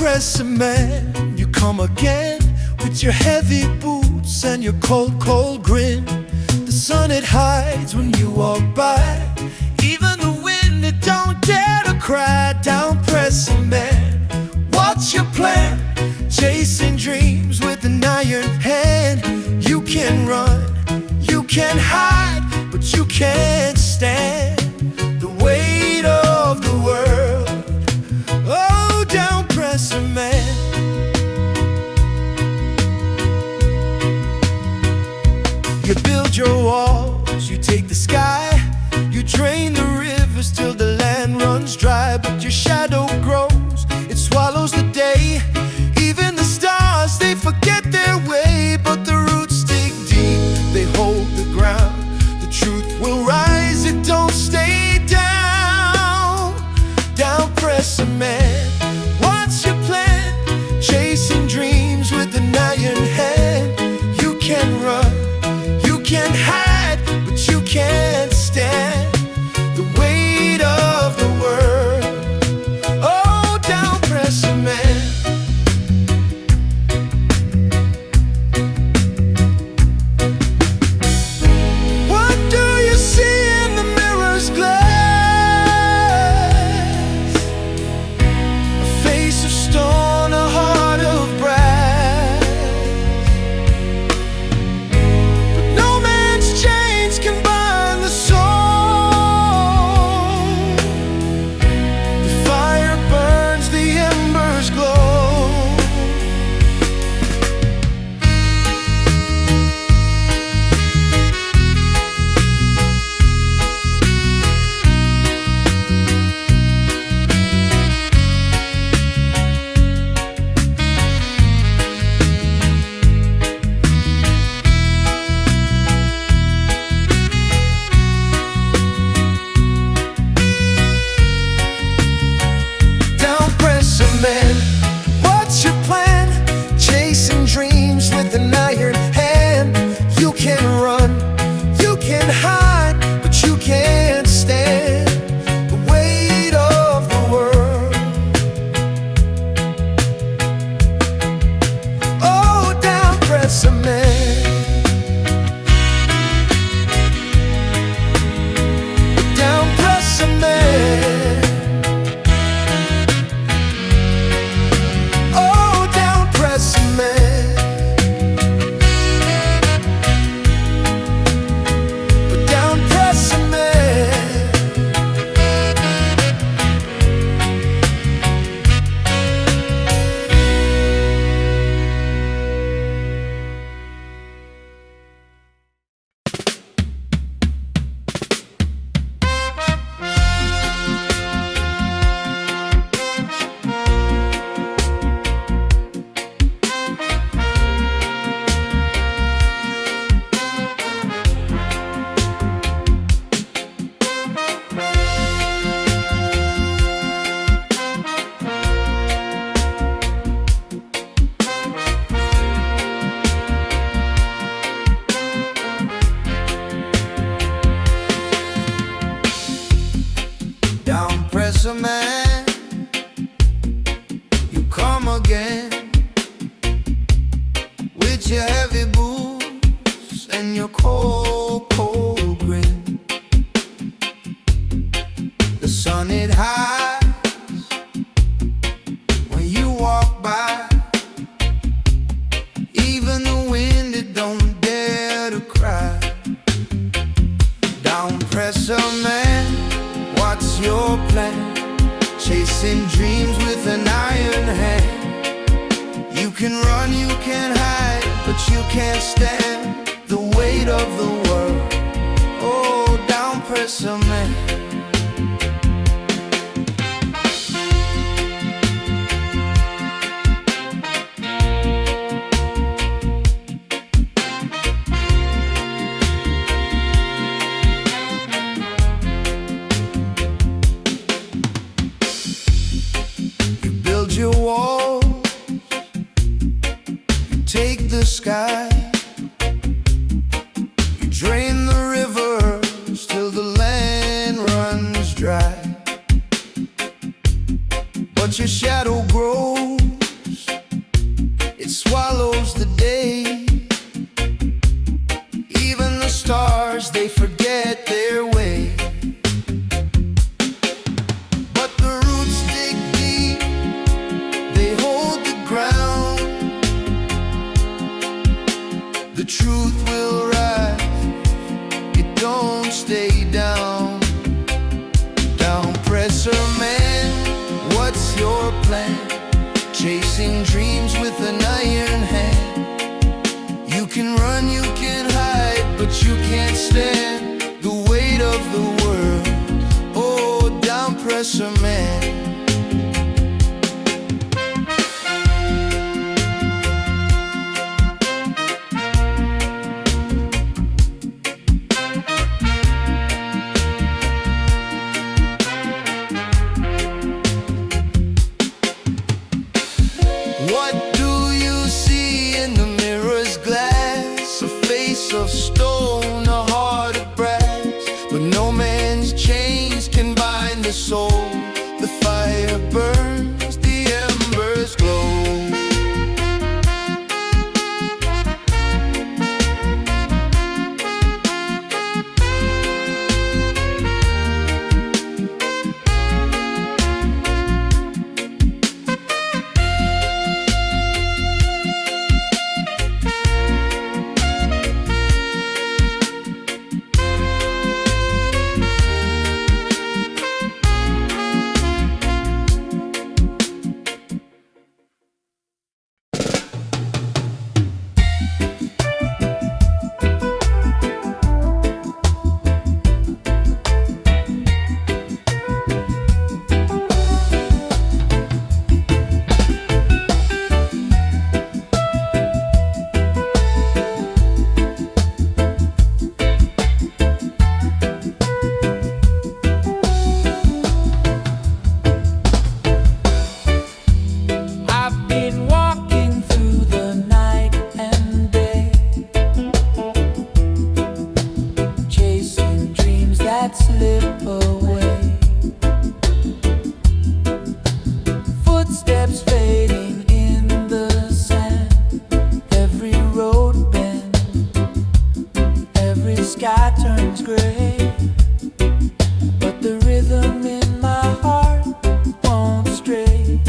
press cement. You come again with your heavy boots and your cold, cold grin. The sun, it hides when you walk by. Even the wind, it don't dare to cry. Down press cement. What's your plan? Chasing dreams with an iron hand. You can run, you can hide, but you can't stand the weight of the world. Oh, down press cement. You build your walls, you take the sky, you drain the rivers till the land runs dry. But your shadow grows, it swallows the day. Even the stars, they forget their way. But the roots dig deep, they hold the ground. The truth will rise, it don't stay down. Down press cement. What's your plan? Chasing dreams with an iron hand. You can run, you can hide, but you can't stand the weight of the world. Oh, down press cement. What do you see in the mirror's glass? A face of stone, a heart of brass. But no man's chains can bind the soul. The fire burns, the embers glow. Down press cement. What's your plan? Chasing dreams with an iron hand. You can run, you can hide, but you can't stand the weight of the world. Oh, down press cement. Down press cement. Oh, down press cement. Down press cement. Down press cement. You come again with your heavy boots and your cold, cold grin. The sun, it hides when you walk by. Even the wind, it don't dare to cry. Down press cement. What's your plan? Chasing dreams with an iron hand. You can run, you can hide, but you can't stand the weight of the world. Oh, down press cement. Your walls, you take the sky, you drain the rivers till the land runs dry. But your shadow grows, truth will rise, it don't stay down. Down presser man, what's your plan? Chasing dreams with an iron hand. You can run, you can hide, but you can't stand the weight of the world. Oh, down presser man. What do you see in the mirror's glass? A face of stone, a heart of brass. But no man's chains can bind the soul. The fire burns, the embers glow. Slip away, footsteps fading in the sand. Every road bend, every sky turns gray, but the rhythm in my heart won't stray.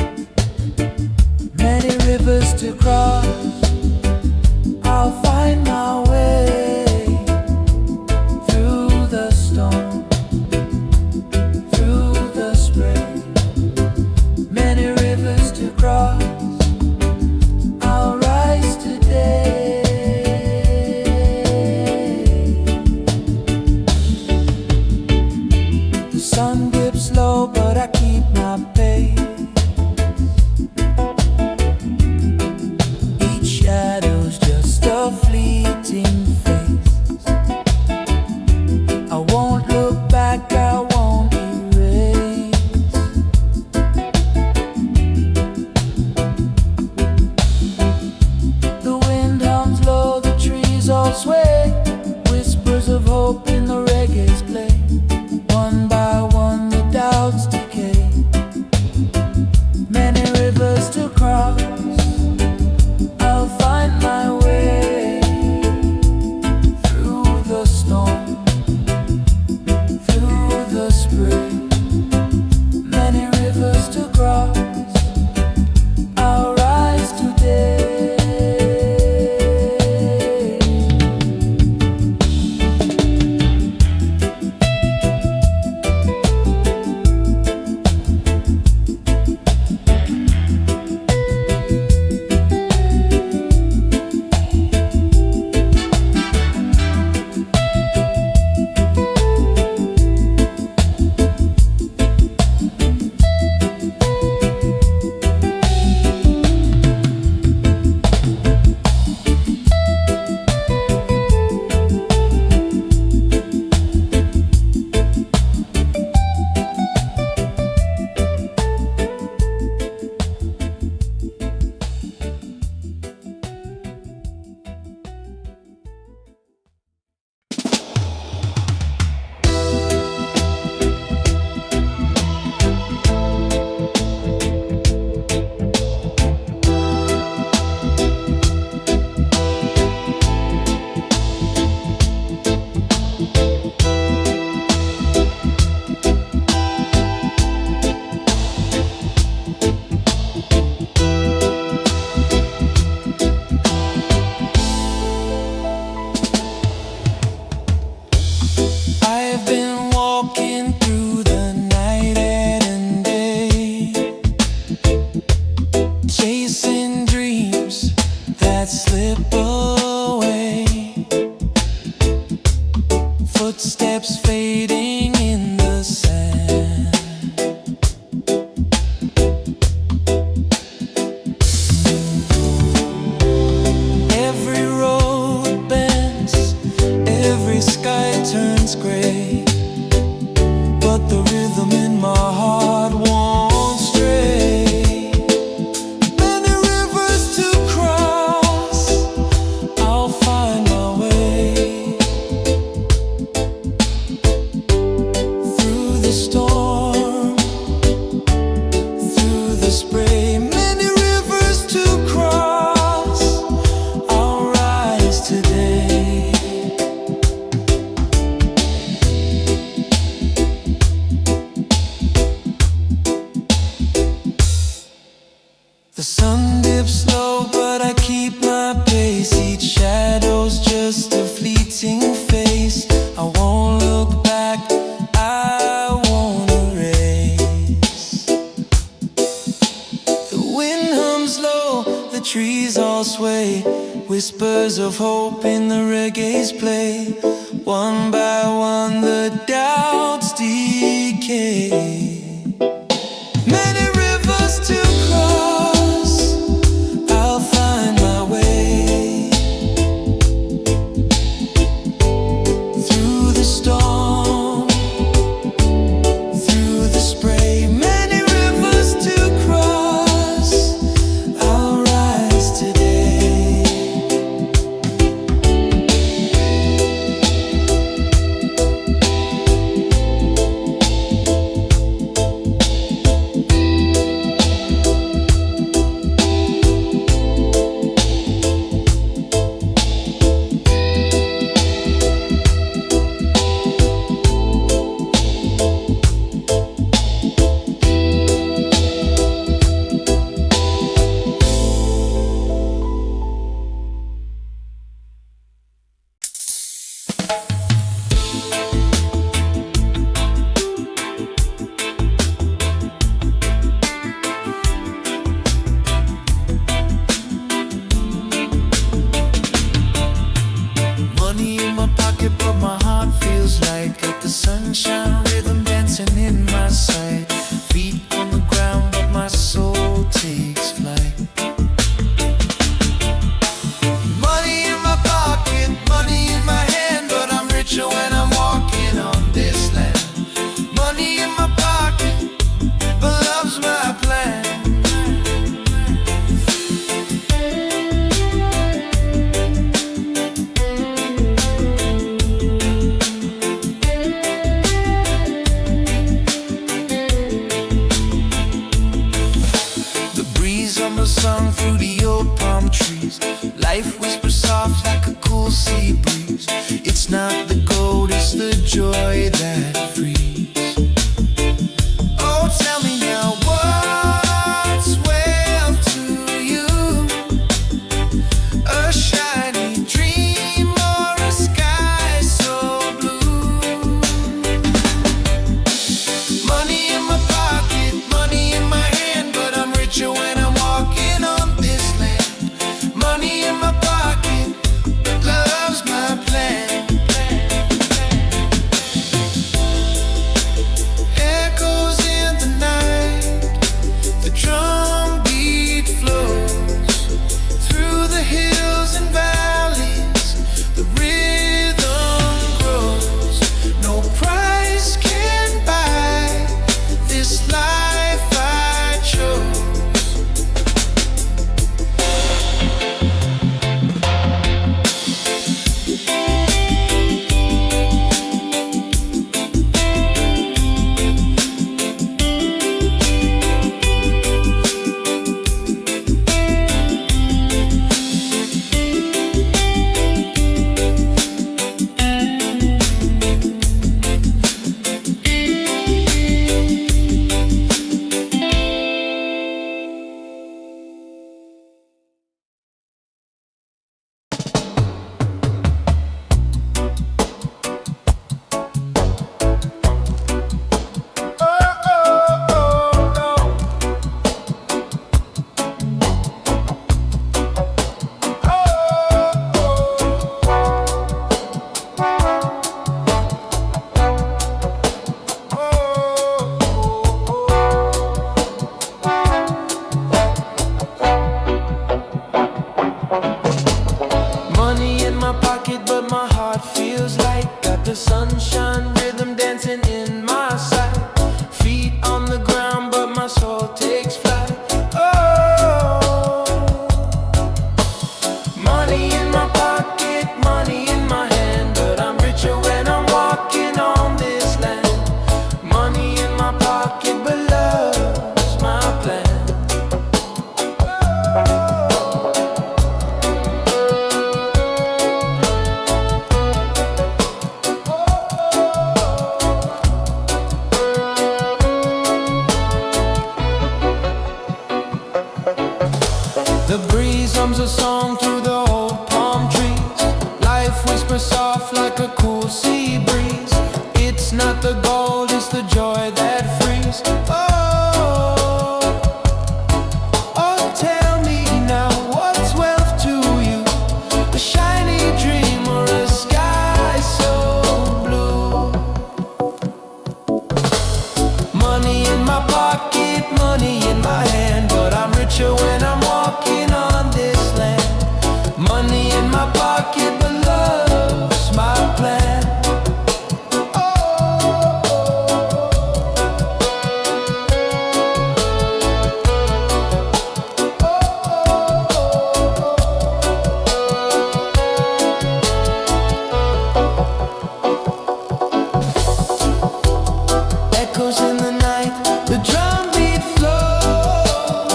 Many rivers to cross, I'll find my way through the storm. I'll rise today. The sun dips low, but I keep my pace. that slip away, footsteps fading in the sand. Every road bends, every sky turns gray, but the rhythm in my heart won't stray. Many rivers to cross, I'll find my way through the storm, through the spray. Many rivers to cross, I'll rise today. The sun dips low, but I keep my pace. Each shadow's just a fleeting face. I won't look back, I won't erase. The wind hums low, the trees all sway, whispers of hope in the reggae's play. One by one the doubts decay. Many rivers to cross, I'll find my way through the storm, through the spray. Many rivers to cross, I'll rise today. Money in my pocket, but my heart feels light. Got the sunshine rhythm dancing in my sight. Feet on the ground, but my soul takes flight. Money in my pocket, money in my hand, but I'm richer when I'm walking on this land. Money in my pocket, but love's my plan. The breeze on the sun through the old palm trees. Life whispers soft like a cool sea breeze. It's not the gold, it's the joy that frees. Oh, tell me now, what's wealth to you? A shiny dream or a sky so blue? Money in my pocket, money in my hand, but I'm richer when I'm walking on this land. Money in my pocket, Money in my pocket, but my heart feels light. Got the sunshine rhythm dancing in my sight. Feet on the ground, but my soul takes flight. Oh, money in my pocket, money in my hand, but I'm richer when I'm walking on this land. Money in my pocket, but love's my plan. The breeze hums a song through the old palm trees. Life whispers soft like a cool sea breeze. It's not the gold, it's the joy that frees. Oh, oh, tell me now, what's wealth to you? A shiny dream or a sky so blue? Money in my pocket, money in my hand, but I'm richer when I'm walking on this land. Money in my pocket, but love's my plan. Echoes in the night, the drum beat flows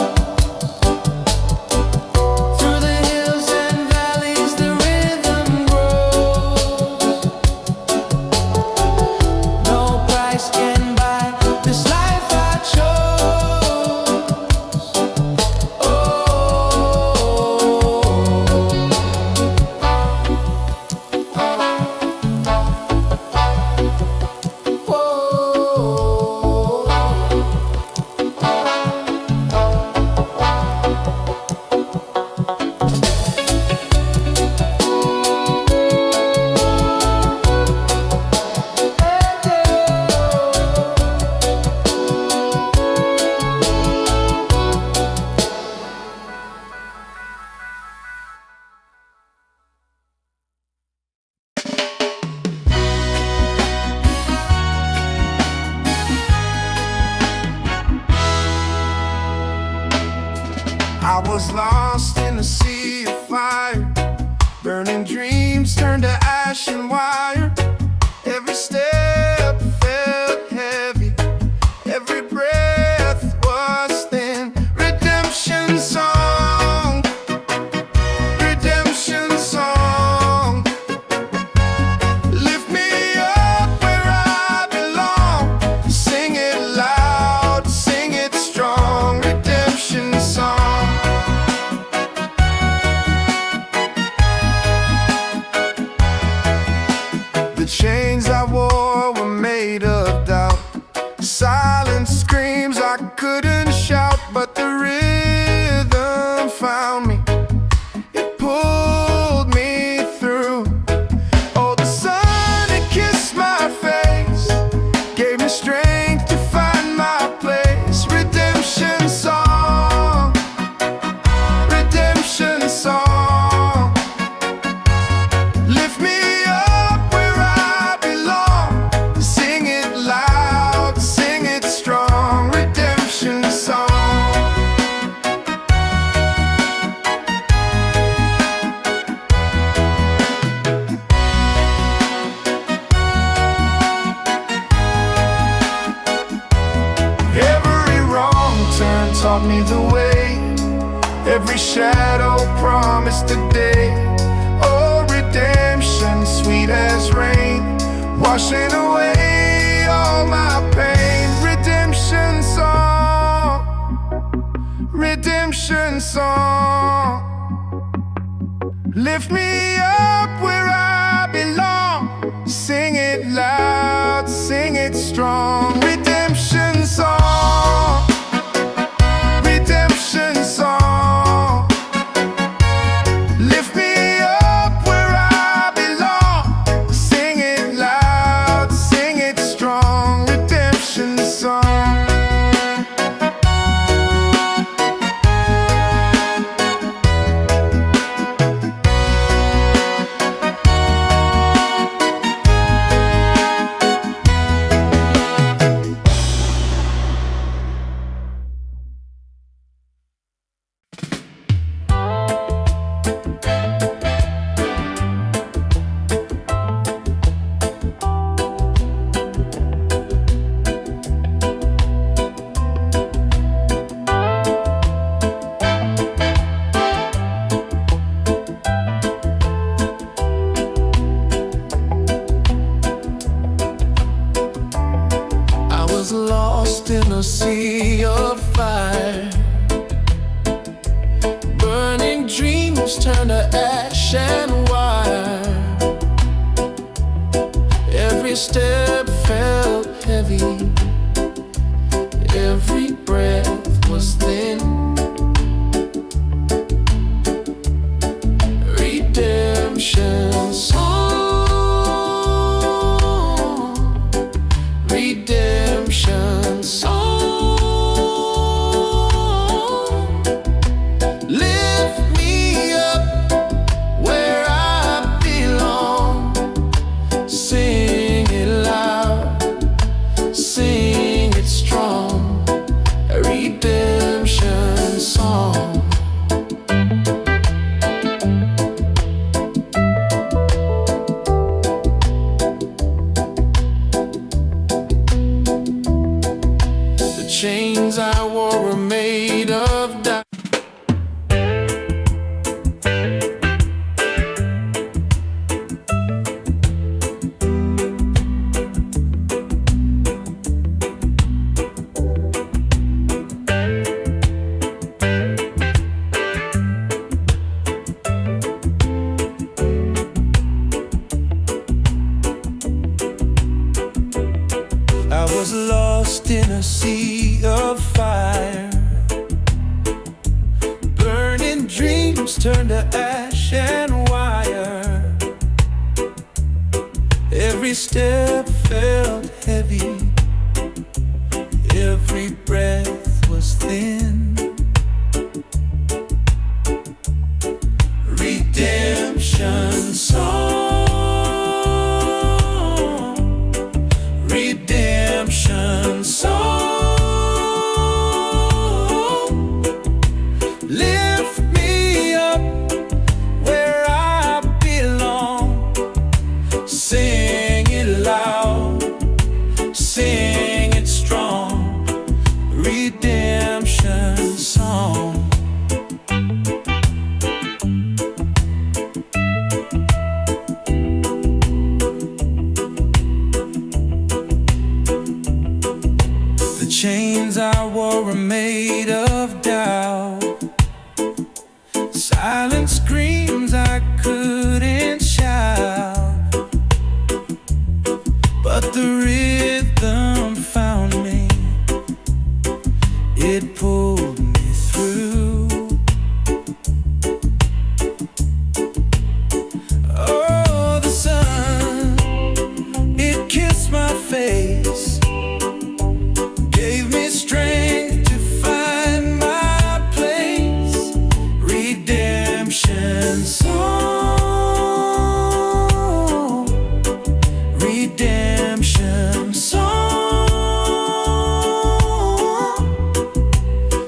through the hills and valleys, the rhythm grows. No price can buy this life I chose. I was lost in a sea of fire. Burning dreams turned to ash and wire. Every step felt heavy, every breath was thin. Redemption song, redemption song. Lift me up where I belong. Sing it loud, sing it strong. Redemption song. The chains I wore were made of doubt. Silent screams I couldn't shout, but the rhythm found me. It pulled me through. Oh, the sun, it kissed my face, gave me strength to find my place. Redemption song, redemption song. Lift me up where I belong. Sing it loud, sing it strong. Redemption song. Every wrong turn taught me the way. Every shadow promised a day. Oh, redemption, sweet as rain, washing away all my pain. Redemption song, redemption song. Lift me up where I belong. Sing it loud, sing it strong. Redemption song, redemption song. Lift me up where I belong. Sing it loud, sing it strong. Redemption song. dreams turn to ash and wire. Every step felt heavy, every breath was thin. Redemption song, redemption song. Lift me up where I belong. Sing it loud, sing it strong. A redemption song. The chains I wore were made of diamonds. I was lost in a sea of fire. Burning dreams turned to ash and wire. Every step felt heavy, every breath was thin. Redemption song, redemption song. Lift me up where I belong. Sing it loud, sing it strong. Redemption song. The chains I wore were made of doubt. Silent screams I couldn't shout, but the rhythm found me. It pulled me through. Oh, the sun, it kissed my face, gave me strength to find my place. Redemption song, redemption song.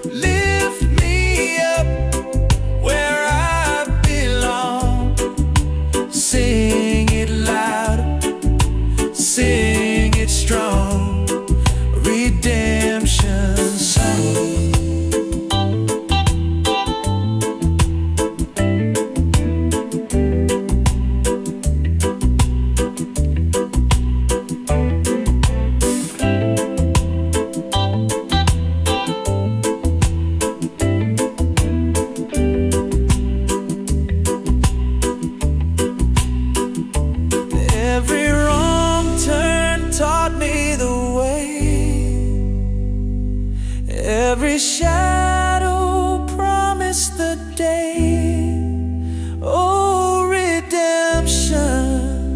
Lift me up where I belong. Sing it loud, sing it strong. Redemption song. Every wrong turn taught me the way. Every shadow promised the day. Oh, redemption,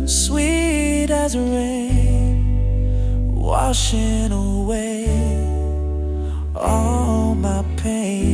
sweet as rain, washing away all my pain.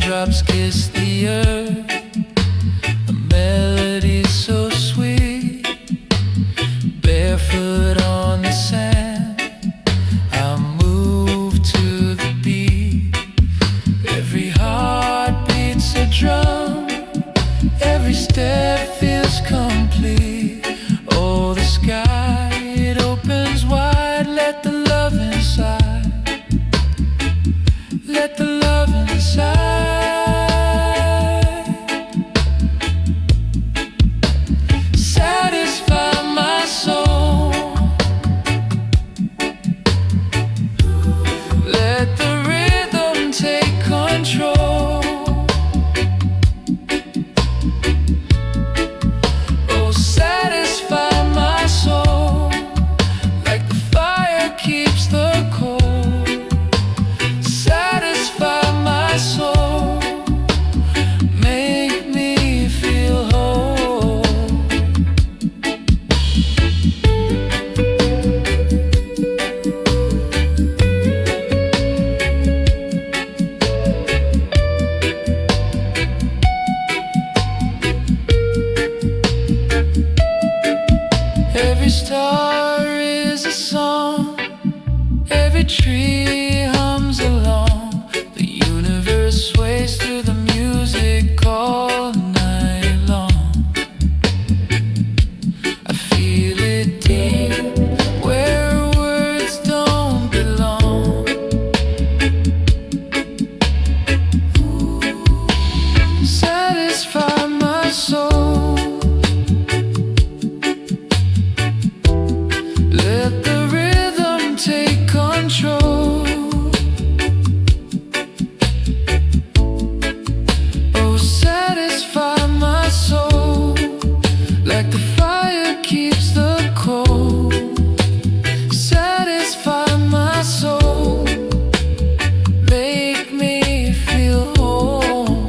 raindrops kiss the earth, a melody so sweet. Barefoot on the sand, I move to the beat. Every heart beats a drum, every step feels complete. Oh, the sky, it opens wide. Let the love inside, let the love inside. Satisfy my soul, let the rhythm take control. Oh, satisfy my soul, like the fire keeps the cold. Satisfy my soul, make me feel whole. Every star is a song, every tree hums along. The universe sways to the music all night long. I feel it deep where words don't belong. Satisfy my soul, let the rhythm take control. Oh, satisfy my soul, like the fire keeps the cold. Satisfy my soul, make me feel whole.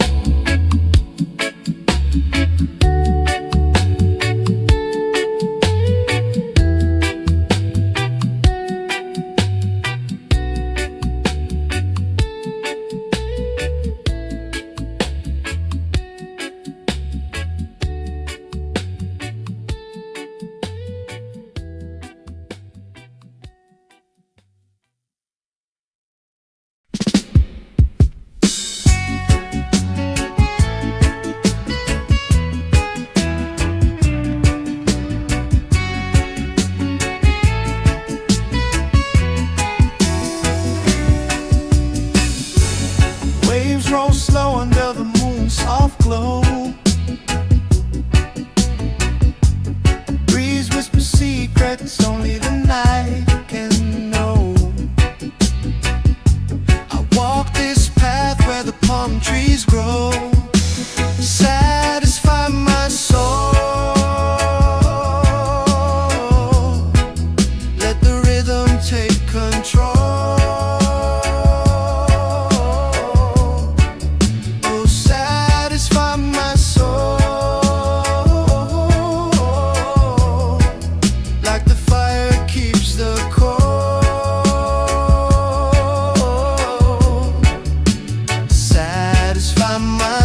Waves roll slow under the moon's soft glow. Breeze whispers secrets only the night can know. I walk this path where the palm trees grow. Satisfy my soul, let the rhythm take control. Oh, satisfy my soul, like the fire keeps the cold. Satisfy my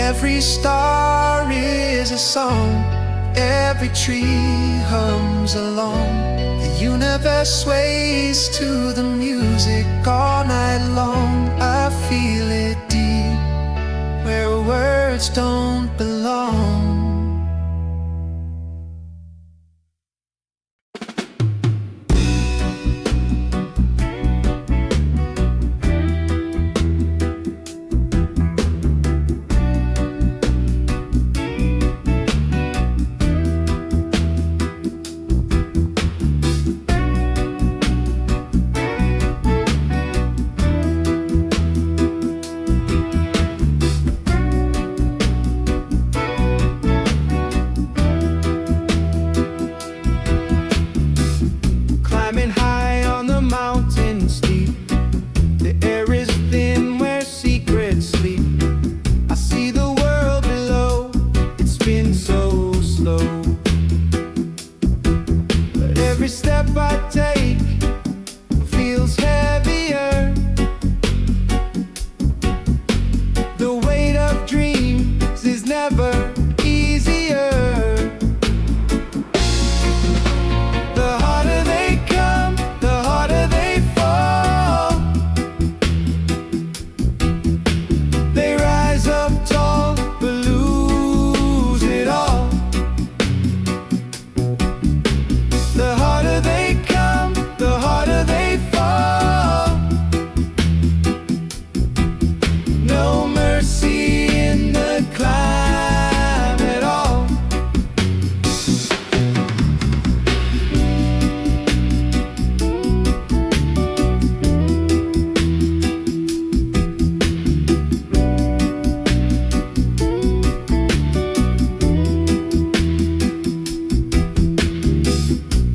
Every star is a song, every tree hums along. The universe sways to the music all night long. I feel it deep, where words don't belong.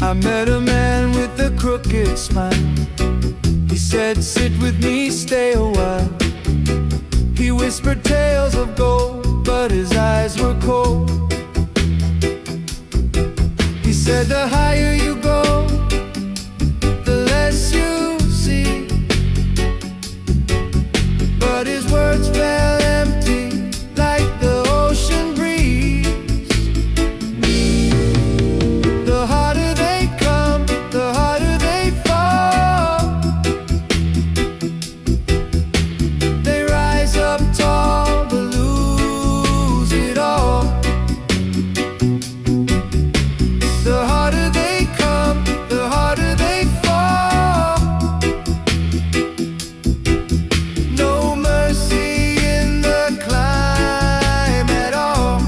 I met a man with a crooked smile. He said, sit with me, stay a while. He whispered tales of gold, but his eyes were cold. He said, the higher you go, the less you see. But his words fell empty like the ocean breeze. The harder they come, the harder they fall. They rise up tall, but lose it all. The harder they come, the harder they fall. No mercy in the climb at all.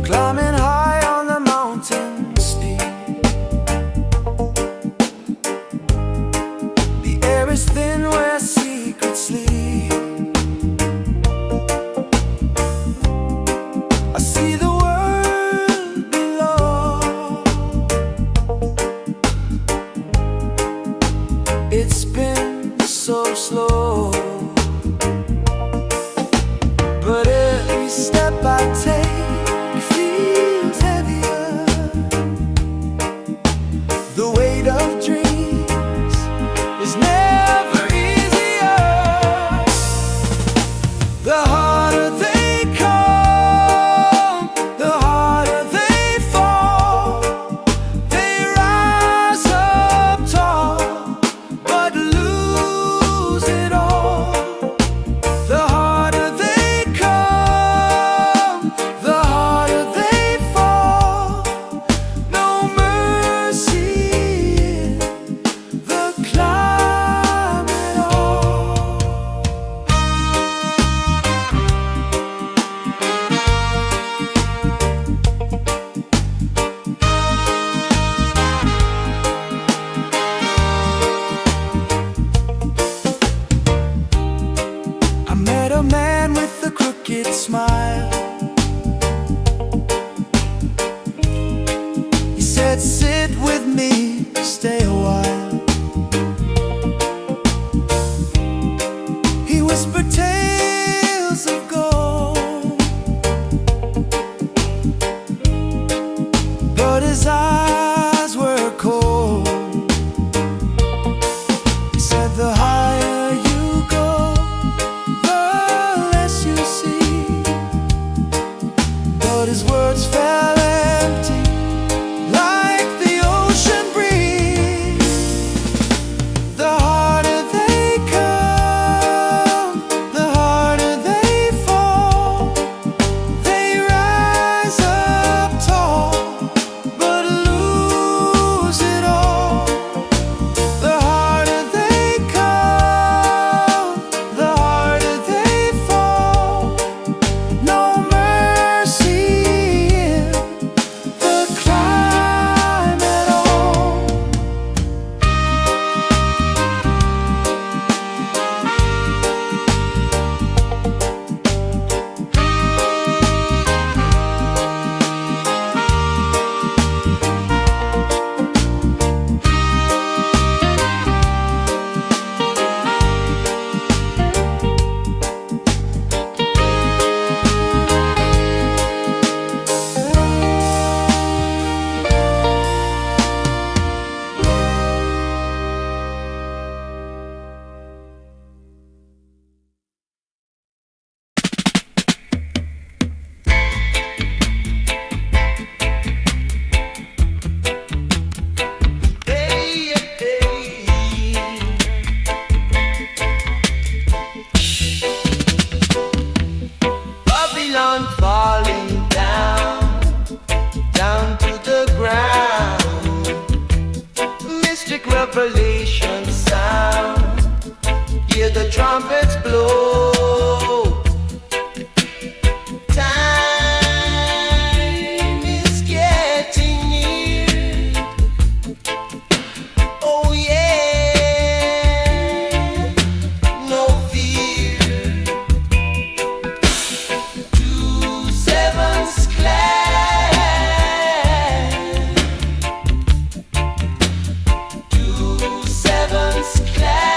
Climbing high on the mountain steep. The air is thin where secrets sleep. I see the world below. It's been so slow. smile. He said, sit with me, stay a while. He whispered tales of gold, but his eyes were cold. He said, the higher you go, the less you see. But his words fell empty like the ocean breeze. The harder they come, the harder they fall. They rise up tall, but lose it all. The harder they come, the harder they fall. No mercy in the climb at all. Babylon falling down, down to the ground. Mystic revelation sound. Hear the trumpets blow. Time is getting near. Oh yeah, no fear. 2-7's class. 2-7's class.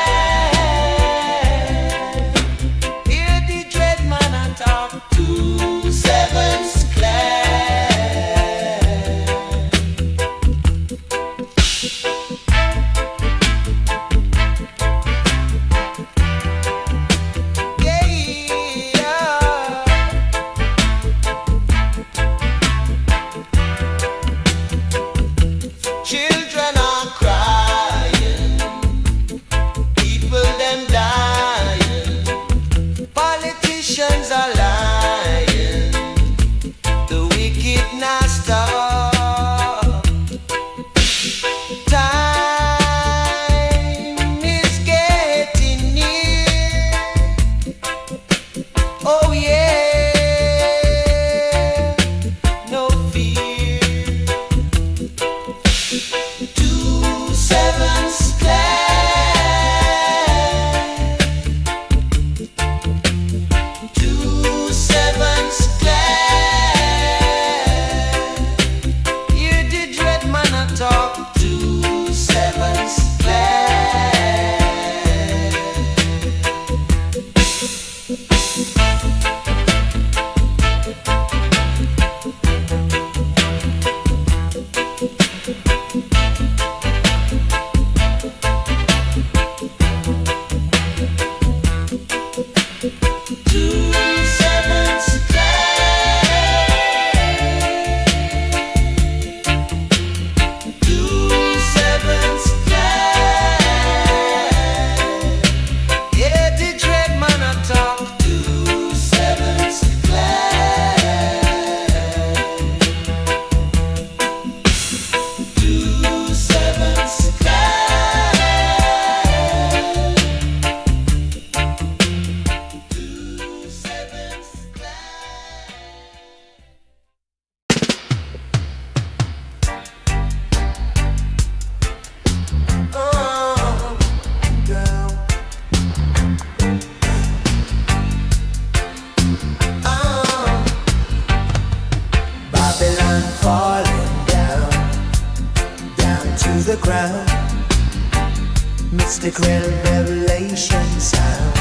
revelation sound.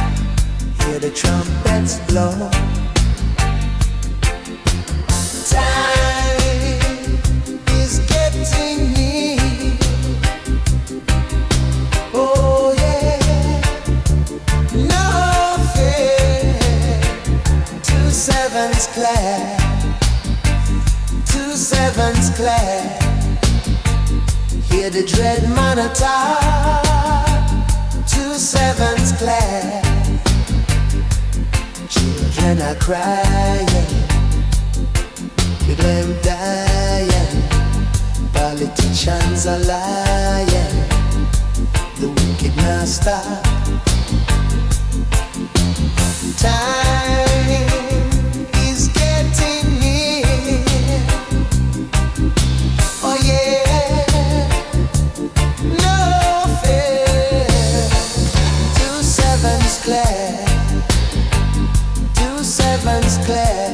Hear the trumpets blow. Time is getting near. Oh yeah, no fear. 2-7's clear. 2-7's clear. Hear the dread monitor. 2-7's clear. Children are crying, with them dying. Politicians are lying. The wicked now stop. Time is getting near. Oh yeah, no fear. 2-7's clear. 2-7's clear.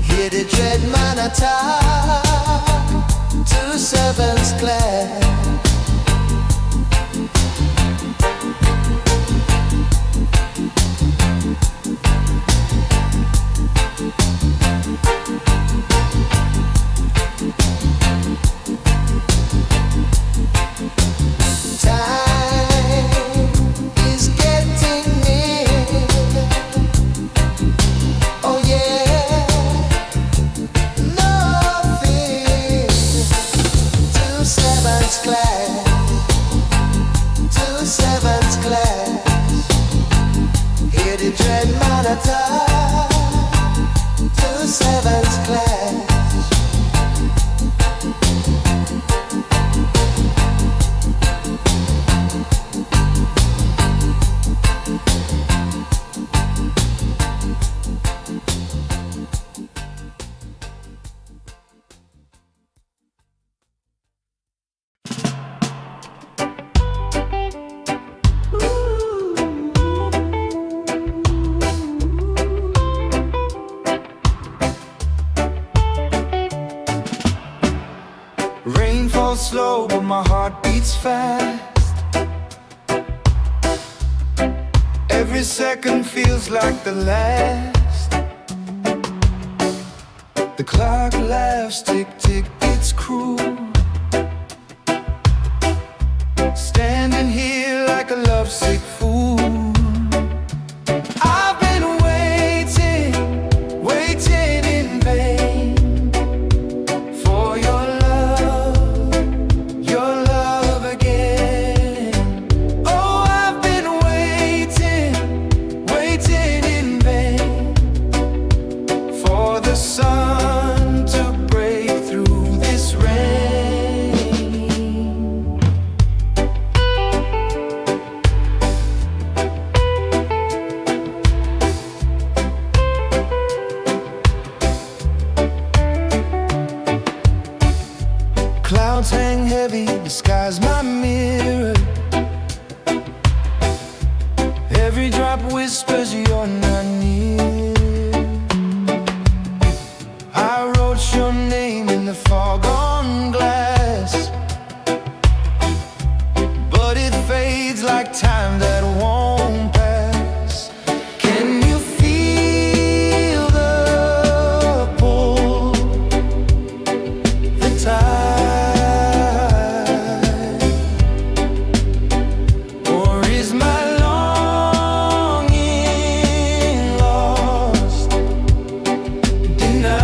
Hear the dread monitor. 2-7's clear. Rain falls slow, but my heart beats fast. Every second feels like the last. The clock laughs, tick, tick, it's cruel. Standing here like a lovesick fool. I've been waiting, waiting in vain for your love again. Oh, I've been waiting, waiting in vain for the sun to break through this rain. Clouds hang heavy, the sky's my mirror. Every drop whispers you're not near. I wrote your name in the fog on glass, but it fades like time that won't pass. Can you feel the pull, the tide? Or is my longing lost, denied?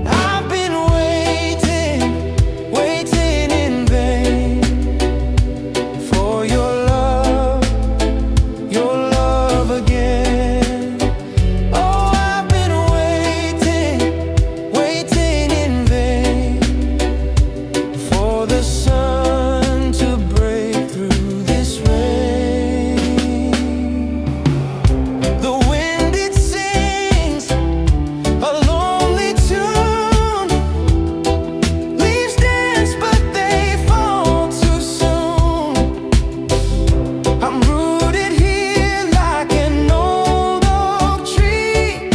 I've been waiting, waiting in vain for your love again. Oh, I've been waiting, waiting in vain for the sun to break through this rain. The wind, it sings a lonely tune. Leaves dance, but they fall too soon. I'm rooted here like an old oak tree,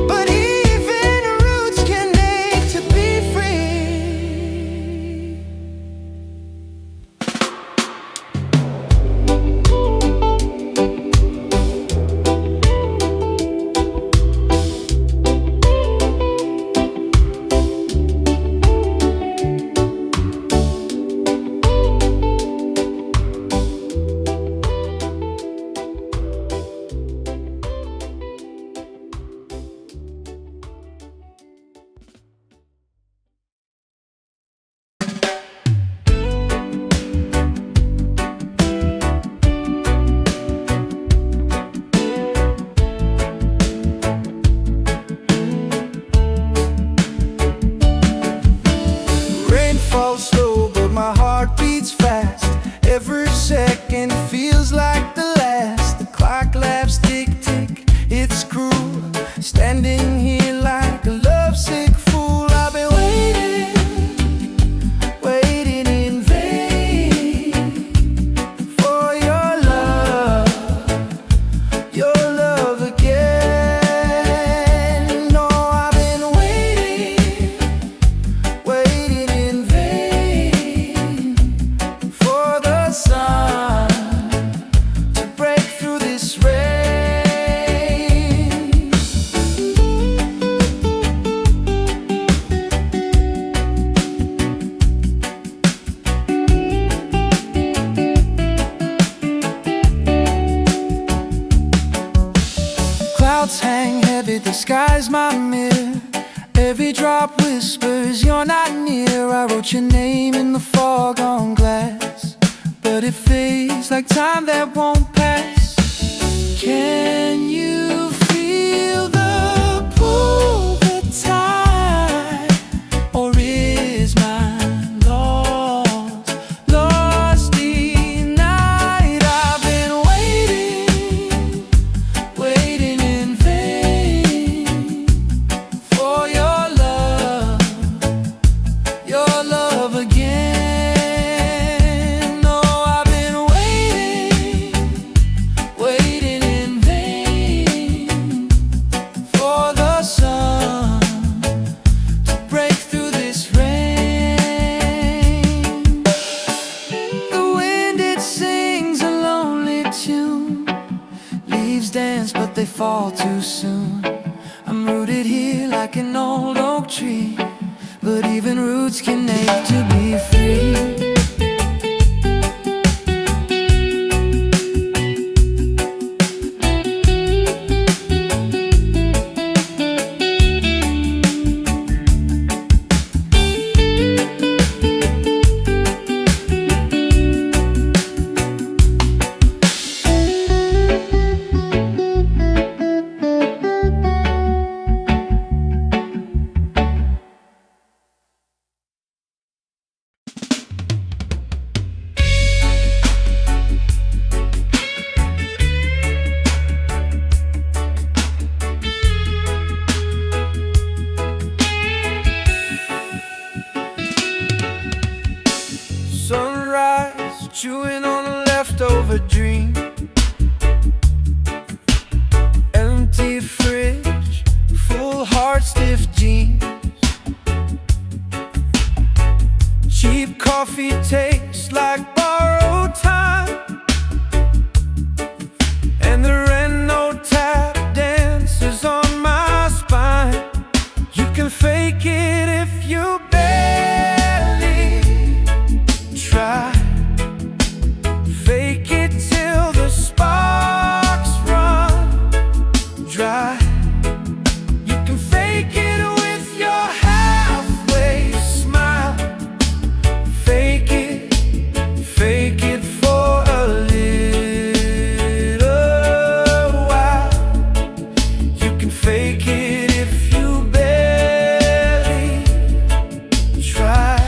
but even roots can ache to be free. the sky's my mirror. Every drop whispers you're not near. I wrote your name in the fog on glass, but it fades like time that won't pass. Can you feel the pull, the tide? Or is mine lost, lost denied? I've been waiting, waiting in vain for your love again. No, I've been waiting, waiting in vain for the sun to break through this rain. The wind, it sings a lonely tune. Leaves dance but they fall too soon. I'm rooted here like an old oak tree, but even roots can ache to be free. Sunrise, chewing on a leftover dream. Empty fridge, full heart, stiff jeans. Cheap coffee tastes like borrowed time, and the rent no tap dances on my spine. You can fake it if you barely try. Fake it till the sparks run dry. You can fake it with your halfway smile. Fake it for a little while. You can fake it if you barely try.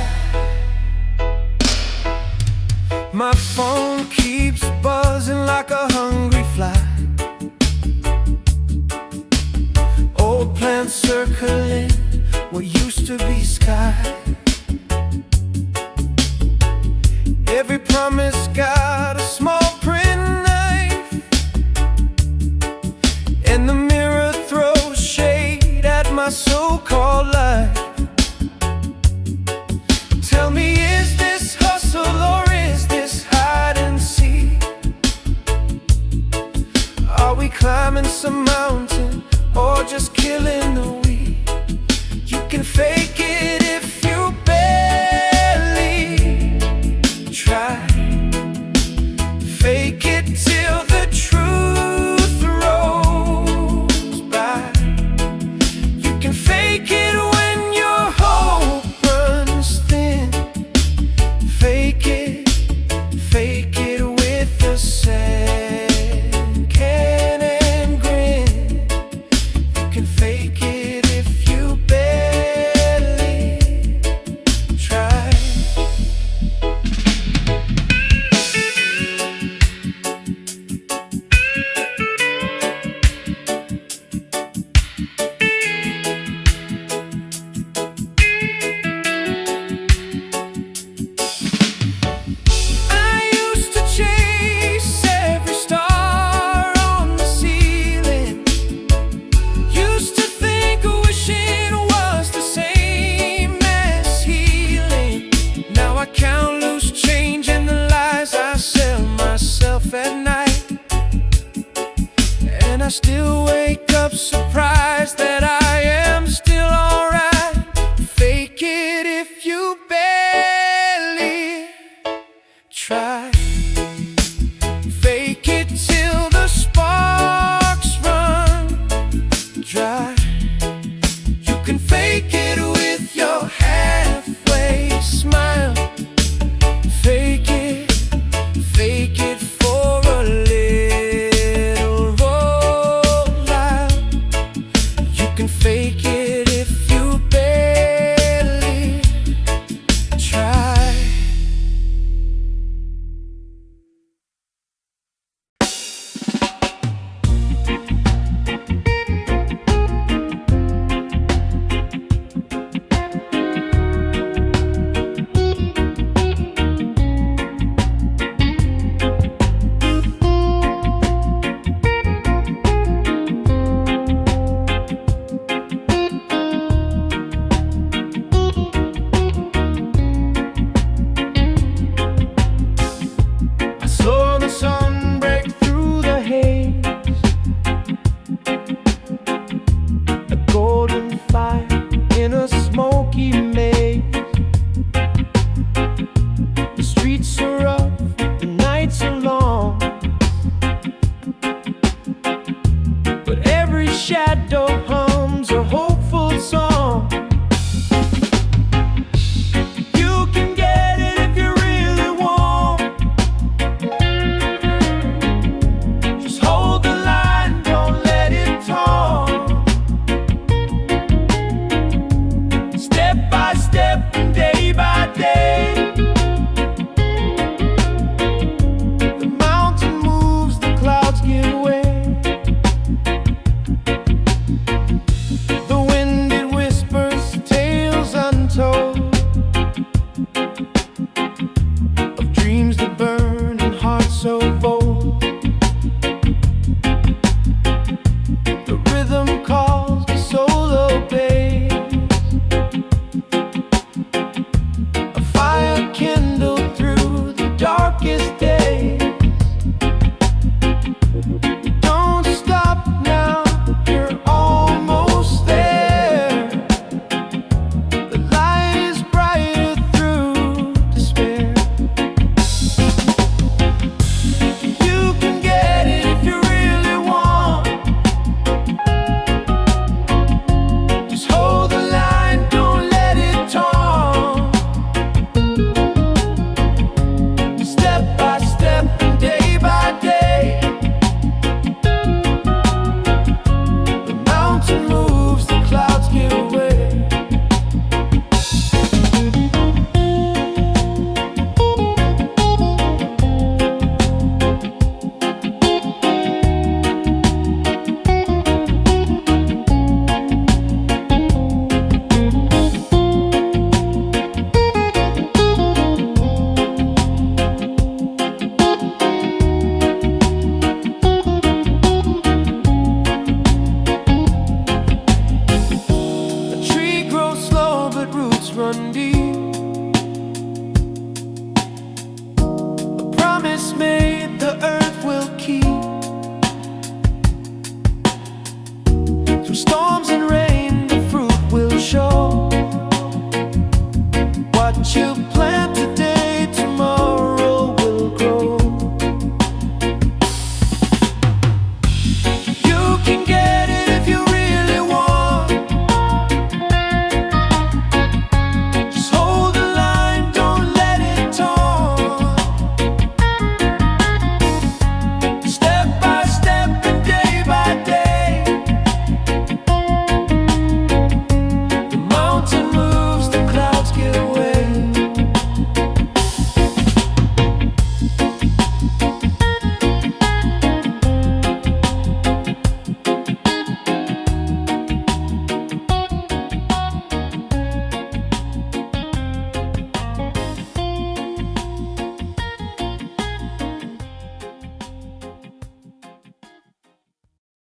My phone keeps buzzing like a hungry fly. Old plants circling what used to be sky. Every promise got a small print knife, and the mirror throws shade at my so-called life. Tell me, is this hustle or is this hide and seek? Are we climbing some mountain or just killing the weed? You can fake it